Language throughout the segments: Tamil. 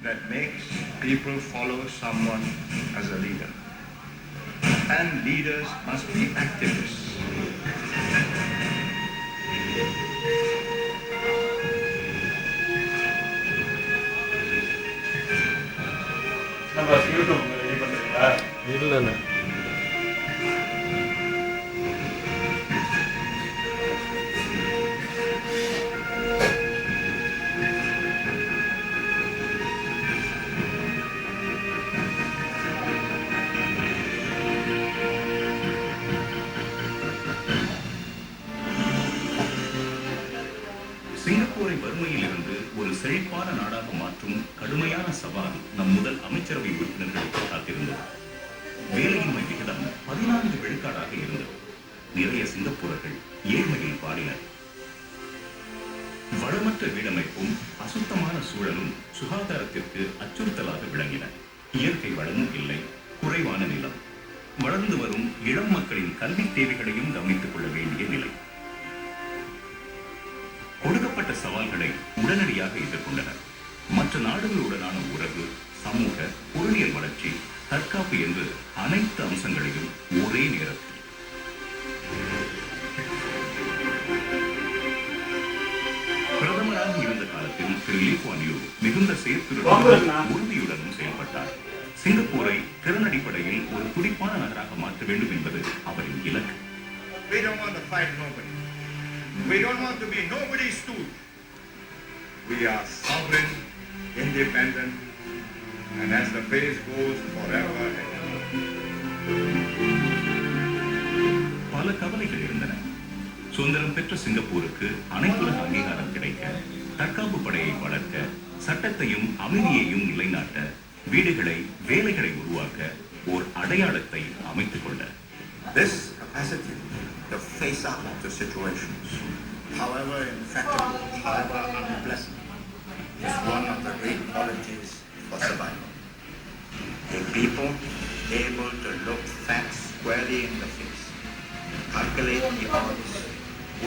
that makes people follow someone as a leader. And leaders must be activists. இல்லைண்ணா சிங்கப்பூரை வறுமையில் இருந்து ஒரு செழிப்பான நாடாக மாற்றும் கடுமையான சவால் நம் முதல் அமைச்சரவை உறுப்பினர்களுக்கு காத்திருந்தது. வேலையின்மை விகிதம் 14 விழுக்காடாக இருந்தது. நிறைய சிங்கப்பூரர்கள் ஏழ்மையில் பாடினர். வளமற்ற வீடமைப்பும் அசுத்தமான சூழலும் சுகாதாரத்திற்கு அச்சுறுத்தலாக விளங்கின. இயற்கை வளமும் இல்லை, குறைவான நிலம். வளர்ந்து வரும் இளம் மக்களின் கல்வி தேவைகளையும் கவனித்துக் கொள்ள வேண்டிய நிலை. கொடுக்கப்பட்ட சவால்களை உடனடியாக எதிர்கொண்டனர். மற்ற நாடுகளுடனான உறவு, சமூக, பொருளியல் வளர்ச்சி, தற்காப்பு என்று அனைத்து அம்சங்களையும் ஒரே நேரத்தில். பிரதமராக இருந்த காலத்தில் திரு லீ குவான் யூ மிகுந்த செயற்திறனுடனும் உறுதியுடனும் செயல்பட்டார். சிங்கப்பூரை திறன் அடிப்படையில் ஒரு துடிப்பான நகராக மாற்ற வேண்டும் என்பது அவரின் இலக்கு. We don't want to be nobody's tool. We are sovereign, independent, and as the phrase goes, forever and ever. பல கவலைகள் இருந்தன. சுதந்திரம் பெற்ற சிங்கப்பூருக்கு அனைத்துலக அங்கீகாரம் கிடைக்க, தற்காப்பு படையை வளர்க்க, சட்டத்தையும் அமைதியையும் நிலைநாட்ட, வீடுகளை, வேலைகளை உருவாக்க, ஓர் அடையாளத்தை அமைத்துக் கொள்ள. This capacity to face up to situations, however intractable, however unpleasant, is one of the great qualities for survival. A people able to look facts squarely in the face, calculate the odds,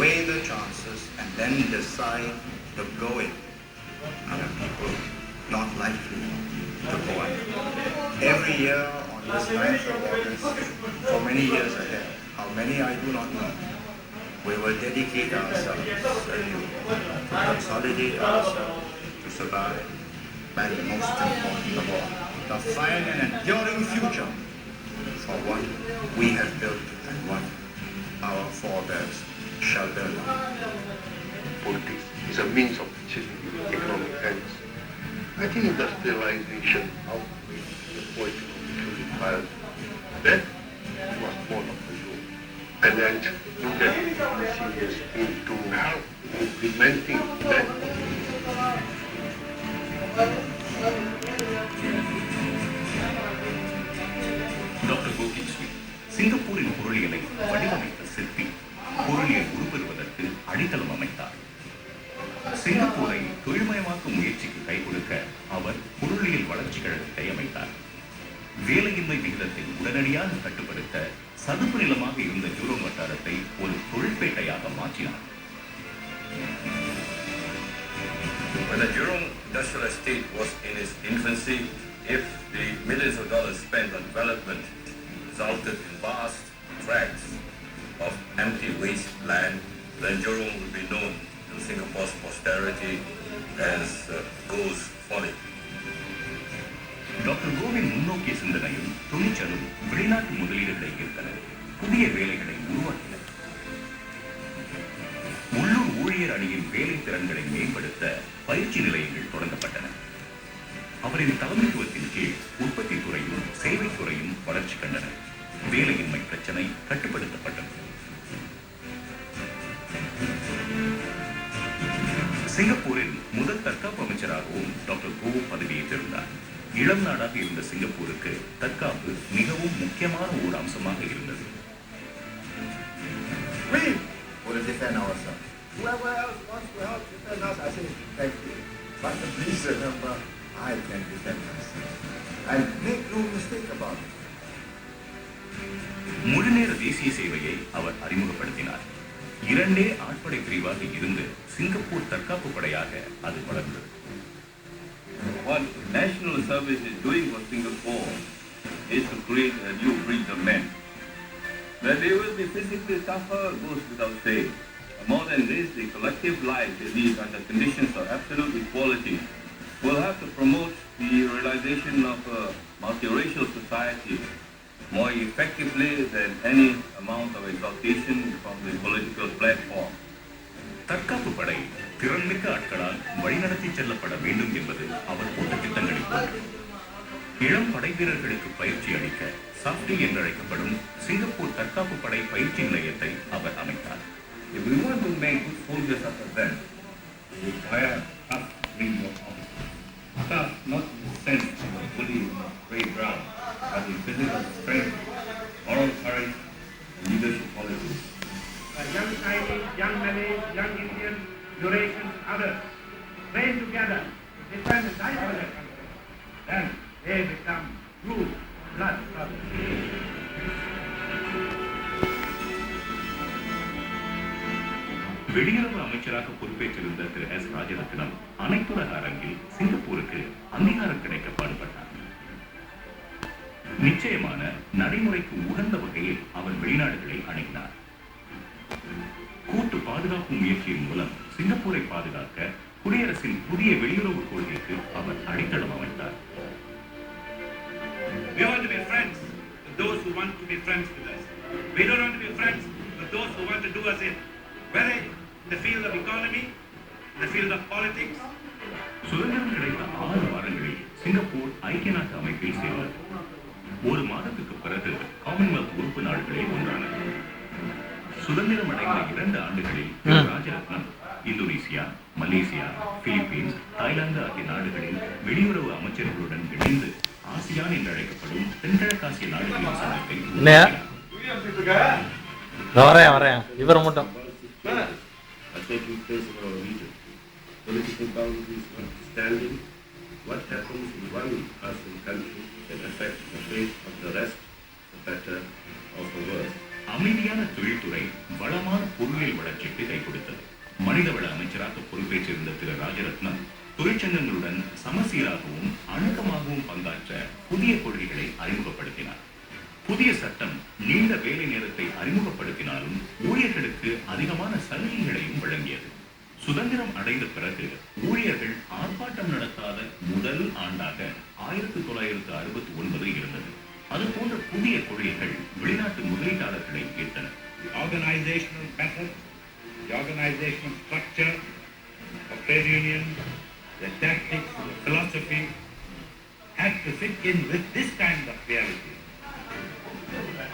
weigh the chances, and then decide to go in, are a people not likely to go under. Every year on this 9th of August, for many years ahead, how many I do not know, we will dedicate ourselves anew to consolidate ourselves to survive, and most important of all, to find an enduring future for what we have built and what our forebears shall build. Politics is a means of achieving economic ends. I think industrialization outweighs the political requirement. That was one of the goals. And then you get serious into implementing that. Doctor Gohil Smith சிங்கப்பூரின் பொருளியலை வடிவமைத்த சிற்பி, பொருளியல் உருப்பெறுவதற்கு அடித்தளம் அமைத்தார். சிங்கப்பூரை தொழில்மயமாக்கும் முயற்சிக்கு கை கொடுக்க அவர் பொருளியல் வளர்ச்சி கழகத்தை அமைத்தார். வேலையின்மை விகிதத்தை உடனடியாக கட்டுப்படுத்த சதுப்பு நிலமாக இருந்த ஜூரோங் வட்டாரத்தை ஒரு தொழிற்பேட்டையாக மாற்றினார். When the Jurong Industrial Estate was in its infancy, if the millions of dollars spent on development resulted in vast tracts of empty waste land, then Jurong would be known to Singapore's posterity as Go's Folly. Doctor CoWIN முன்னோக்கிய சிந்தனையும் துணிச்சலும் வெளிநாட்டு முதலீடுகளை ஈர்த்தன, புதிய வேலைகளை உருவாக்கின. உள்ளூர் ஊழியர் அணியின் வேலை திறன்களை மேம்படுத்த பயிற்சி நிலையங்கள் தொடங்கப்பட்டன. அவரின் தலைமைத்துவத்தின் கீழ் உற்பத்தி துறையும் சேவை துறையும் வளர்ச்சி கண்டன. வேலையின்மை பிரச்சனை கட்டுப்படுத்தப்பட்டது. சிங்கப்பூரின் முதல் தற்காப்பு அமைச்சராகவும் டாக்டர் கோ பதவியேற்றிருந்தார். இளம் நாடாக இருந்த சிங்கப்பூருக்கு தற்காப்பு மிகவும் முக்கியமான ஒரு அம்சமாக இருந்தது. We will defend ourselves. Whoever else wants to help defend us, I say thank you. But please remember, I can defend myself. And make no mistake about it. முழுநேர தேசிய சேவையை அவர் அறிமுகப்படுத்தினார். 2 ஆட்படை பிரிவாக இருந்து சிங்கப்பூர் தற்காப்பு படையாக அது வளர்ந்தது. what national service is doing for Singapore is to create a new breed of men. That they will be physically tougher goes without saying. More than this, the collective life they live under conditions of absolute equality will have to promote the realization of a multiracial society more effectively than any amount of exaltation from the political platform. தற்காப்பு படை திறன்மிக்க ஆட்களால் வழிநடத்தி செல்லப்பட வேண்டும் என்பது அவர் போட்ட திட்டங்களில் ஒன்று. இளம் படை வீரர்களுக்கு பயிற்சி அளிக்க சாப்டி என்றழைக்கப்படும் சிங்கப்பூர் தற்காப்பு படை பயிற்சி நிலையத்தை அவர் அமைத்தார். If we want to make good soldiers out of them, we require tough breed of officers. Tough not in the sense of a bully brave brown, but in physical strength, moral courage, and leadership qualities. Young Chinese, young Malays, young Indians, Eurasians, others, train together, defend and die for their country. Then they become true blood brothers. வெளியுறவு அமைச்சராக பொறுப்பேற்றிருந்த திரு எஸ் ராஜரத்னம் அனைத்துலக அரங்கில் சிங்கப்பூருக்கு அங்கீகாரம் கிடைக்க பாடுபட்டார். நிச்சயமான நடைமுறைக்கு உகந்த வகையில் அவர் வெளிநாடுகளை அணுகினார். கூட்டு பாதுகாப்பு முயற்சியின் மூலம் சிங்கப்பூரை பாதுகாக்க குடியரசின் புதிய வெளியுறவு கொள்கைக்கு அவர் அடித்தளம் அமைத்தார். We want to be friends with those who want to be friends with us. We don't want to be friends with those who want to do us in. Whether in the field of economy, in the field of politics. சுதந்திரம் கிடைத்த 6 வாரங்களில் சிங்கப்பூர் ஐக்கிய நாட்டு அமைப்பில் சேர்ந்தது. ஒரு மாதத்துக்கு பிறகு காமன்வெல்த் உறுப்பு நாடுகளில் ஒன்றானது. சுதந்திரம் அடைந்த 2 ஆண்டுகளில் Rajaratnam Indonesia, Malaysia, Philippines, Thailand ஆகிய நாடுகளில் வெளியுறவு அமைச்சர்களுடன் இணைந்து ஆசியான் என்று அழைக்கப்படும் தென்கிழக்காசிய நாடுகளின் சங்கத்தை வரேன் இவரை மட்டும் are taking place in our region. Political boundaries notwithstanding, what happens in one Asian country can affect the fate of the rest, the better or the worse. அமைதியான தொழில்துறை வளமான பொருளியல் வளர்ச்சிக்கு கை கொடுத்தது. மனிதவள அமைச்சராக பொறுப்பேற்றிருந்த திரு ராஜரத்னம் தொழிற்சங்கங்களுடன் சமசீராகவும் அணுக்கமாகவும் பங்காற்ற புதிய கொள்கைகளை அறிமுகப்படுத்தினார். புதிய சட்டம் நீண்ட வேலை நேரத்தை அறிமுகப்படுத்தினாலும் ஊழியர்களுக்கு அதிகமான சலுகைகளையும் வழங்கியது. சுதந்திரம் அடைந்த பிறகு ஊழியர்கள் ஆர்ப்பாட்டம் நடத்தாத முதல் ஆண்டாக 1969 இருந்தது. அதுபோன்ற புதிய கொள்கைகள் வெளிநாட்டு முதலீட்டாளர்களை ஈர்த்தன. The organizational method, the organizational structure of trade unions, the tactics, the philosophy had to fit in with this kind of reality.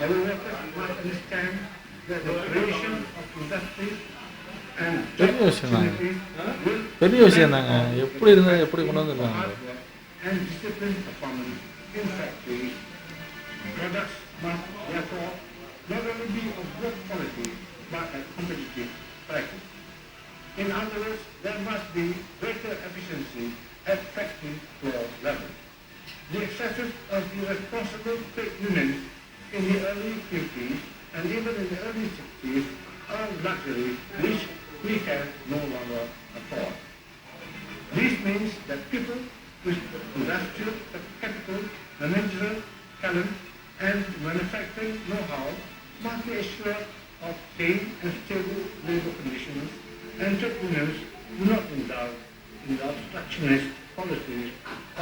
Our workers must understand that the creation of industries and பெரிய விஷயம் தாங்க. எப்படி இருந்தால் எப்படி கொண்டு வந்துருக்காங்க. and disciplined performance in factories. Products must therefore not only be of good quality but at competitive prices. In other words, there must be greater efficiency at factory floor level. The excesses of the responsible trade unions in the early 50s and even in the early 60s are luxury which we can no longer afford. This means that people with industrial capital, managerial talent and manufacturing know-how must be assured of sane and stable labor conditions, and trade unions do not indulge in the obstructionist policies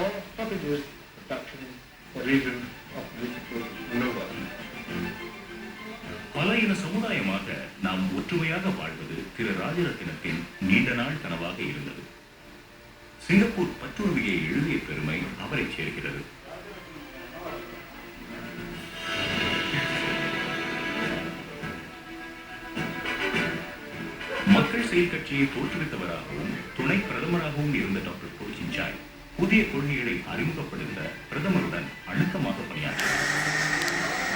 or stoppages production for reasons of political maneuver. பல இன சமுதாயமாக நாம் ஒற்றுமையாக வாழ்வது திரு ராஜரத்னத்தின் நீண்ட நாள் கனவாக இருந்தது. சிங்கப்பூர் பற்றுறுதியை எழுதிய பெருமை அவரை சேர்க்கிறது. மக்கள் செயல் கட்சியை தோற்றுவித்தவராகவும் துணை பிரதமராகவும் இருந்த டாக்டர் கோ சின் சாய் புதிய கொள்கைகளை அறிமுகப்படுத்த பிரதமருடன் அழுத்தமாக பணியாற்றினார்.